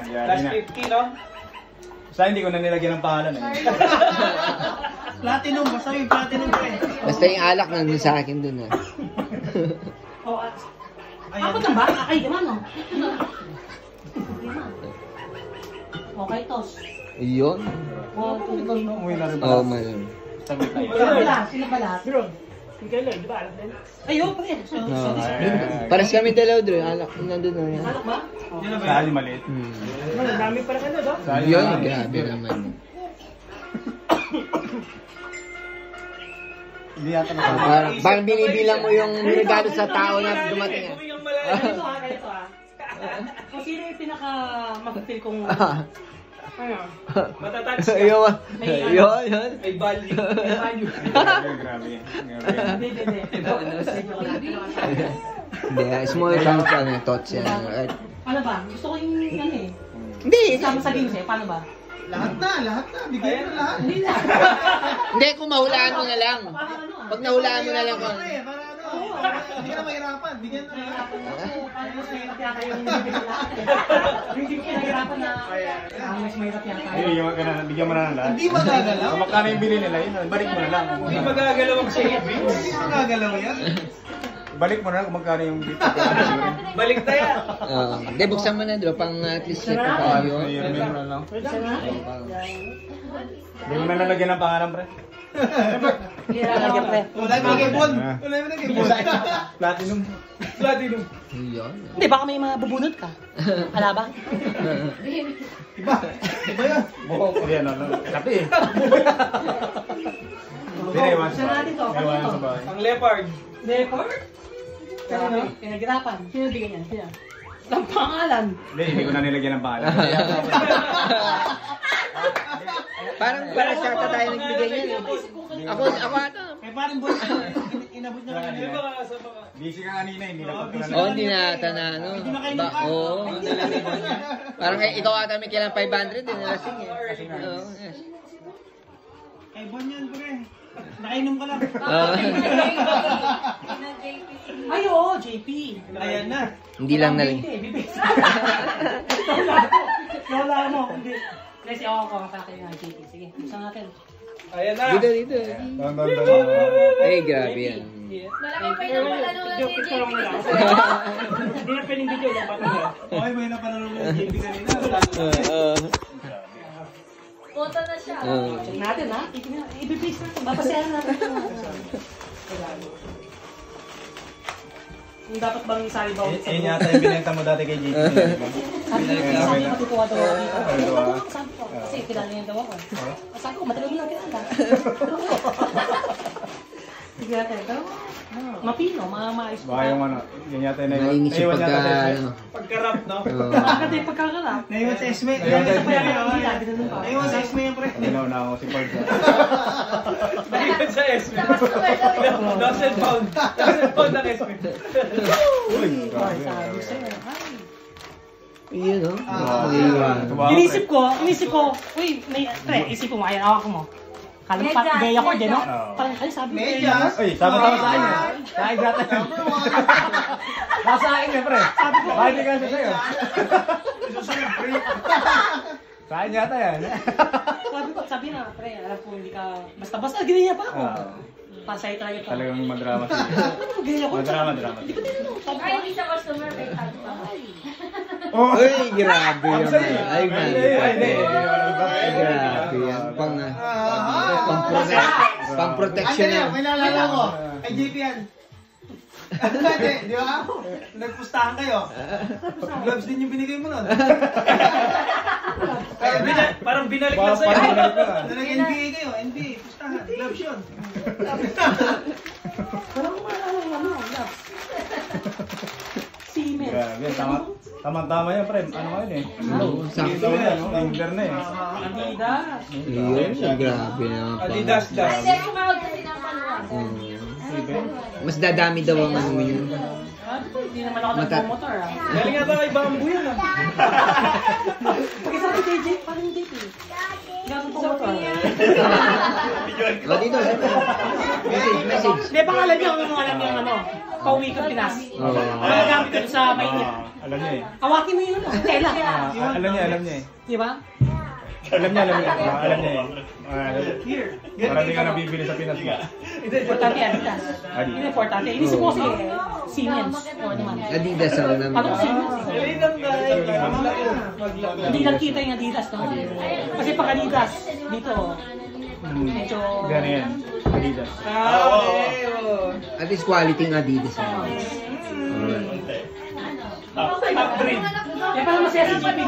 Last 50, no? Basta hindi ko na nilagyan ng pangalan eh. Platinum, basta yung platinum ko eh. Basta yung alak nandun sa akin dun ah. Ako na ba? Ay, di man, no? Okay, tos. Yun. Umuwi na rin Oo, pala. man. Sabit tayo. Sino ba lahat? Ikaw lang, di ba? Alam din? Ayun, pa rin. Paras kami dalaw doon. Alak nandun na yan. Alak ba? Sa ali maliit. Ang dami pa rin ano, no? Yun, grabe naman. Hindi yata na. Parang binibilang mo yung regalo sa tao na dumating. Ganito ah. Kung sino yung pinaka-mag-feel kong... Ano? Matatouch ka. Yun. May value. Grabe. Hindi, small chance ano, thoughts yan. Ano ba? Gusto ko yung ano eh. Hindi. Isama sa games eh. Paano ba? Lahat na. Bigay mo lahat. Hindi na. Hindi, kung mahulaan mo na lang. Pag nahulaan mo na lang. Para hindi ka na mahirapan. Bigyan na lahat. Paano mas mahirap yata yung hindi ko pinahirapan na mas mahirap yata. Bigyan mo na ng lahat. Hindi magagalaw. Kung magkano yung bili nila, yun, balik mo na lang. Hindi magagalaw ang shade. Hindi magagalaw yan. Balik mo na lang kung magkano yung bili. Balik tayo. Hindi, buksan mo na doon. Pang at least check ko pa yun. Ayun mo na lang. Hindi mo na lalagyan ng pangalan, pre. Lalagyan pre. Wala yung mga kebon. Wala yung mga kebon. Platinum. Platinum. Yun. Hindi, baka may mga bubunot ka. Ala ba? Iba yan. Buhok ko yan, ano. Kape eh. Hindi, iwan sa bahay. Iwan sa bahay. Ang leopard. Leopard? Ano? Pinaghirapan. Sino bigyan niyan? Sino? Ang pangalan. Hindi ko na nilagyan ng pangalan. Parang para siya tayo nagbigay niyan. Ako ata. Eh parang boy, inabot na lang nila. Busy ka kanina, hindi na pagkalan. Oo, hindi na ata na ano. Oo. Parang ikaw ata may kailang 500 din nalasing eh. Oo, yes. Kay Bon yan, pre. Nakainom ka lang. Ay, oo, JP. Ayan na. Hindi lang na lang. Wala mo. Hindi. Kasi ako sa akin ng JP. Sige, buksan natin. Ayan na. Dito. Ay, grabe yan. Malaki pa yung napalalo ng Joke lang nila. Hindi na pwedeng video lang. Okay, may napanood ng JB kanina. Photo na siya. Check natin ha. I-base natin. Babasayan natin. Yung dapat bang isali ba ulit sa Yun yata yung binenta mo dati kay JT. Sabi ko, matutuwa daw ako. Sabi ko, kasi kilala niya daw ako. Sabi ko, matagal mo lang kilala. Sige natin. Pero, mapino, maayos ko. Baka yung ano, yun yata yung Nainis siya naiwan pagka yata sa ano. Pagkarap, no? Bakit yung pagkakalap? Naiwan sa Esme. Naiwan sa Esme yan, pre. Ginaw na ako si Pards. Naiwan sa SP. Doesn't pound. Doesn't pound ang SP. Uy, grabe. Sabi sa'yo, ay. Yun o. Inisip ko, uy, pre, isip mo, ayan, awak mo. Kala mo, gaya ko din, no? Parang, ay, sabi ko, Medyas. Uy, sama-sama sa akin. Sa akin yata yun. Nasa akin yun, pre. sabi ko, Bakit hindi ka sa'yo? Sa akin yata yan. sabi na, pre, alam ko, hindi ka, basta-basta, ganyan pa ako. Pasay talaga ito. Talagang madrama siya. Ganyan ako. Madrama. Hindi ko tinanong. Sabi Ay, hindi siya customer. May tag pa. Uy, grabe yan. Ay, Grabe yan. Pang protection Ano yan, na. may naalala ko. Kay JP yan. Di ba? Nagpustahan kayo. Gloves din yung binigay mo nun. Parang binalik lang sa'yo. Nag-NBA kayo, NBA. Pustahan. Gloves yun. parang ano, love. Semen. Grabe, tama-tama yan, pre. Ano nga yun eh? Sakto yan, no? Angler na eh. Adidas. Yun, grabe naman pa. Adidas daw. Hindi, tumawag kasi ng paluwas. Mas dadami daw ang ano yun. Hindi naman ako nagpo-motor ah. Galing nga ba kay Bamboo yan, ah? Pag-isabi kay Jake, parang Jake eh. Hindi ako nagpo-motor. O dito, message. Hindi, pangalan niya, ang alam niya ano, pauwi ko Pinas. Oo. Nagamit ko sa mainit. Alam niya eh. Awakin mo yun, tela. Alam niya eh. Di ba? Alam niya eh. Parang hindi ka nabibili sa Pinas mo. Importante Adidas. Hindi importante. Inisip ko kasi Siemens. O naman. Adidas ako naman. Paano ko Siemens? Hindi lang kita yung Adidas, no? Kasi pag Adidas, dito, medyo... Gano'n yan. Adidas. At least quality ng Adidas. Kaya parang masaya si JP.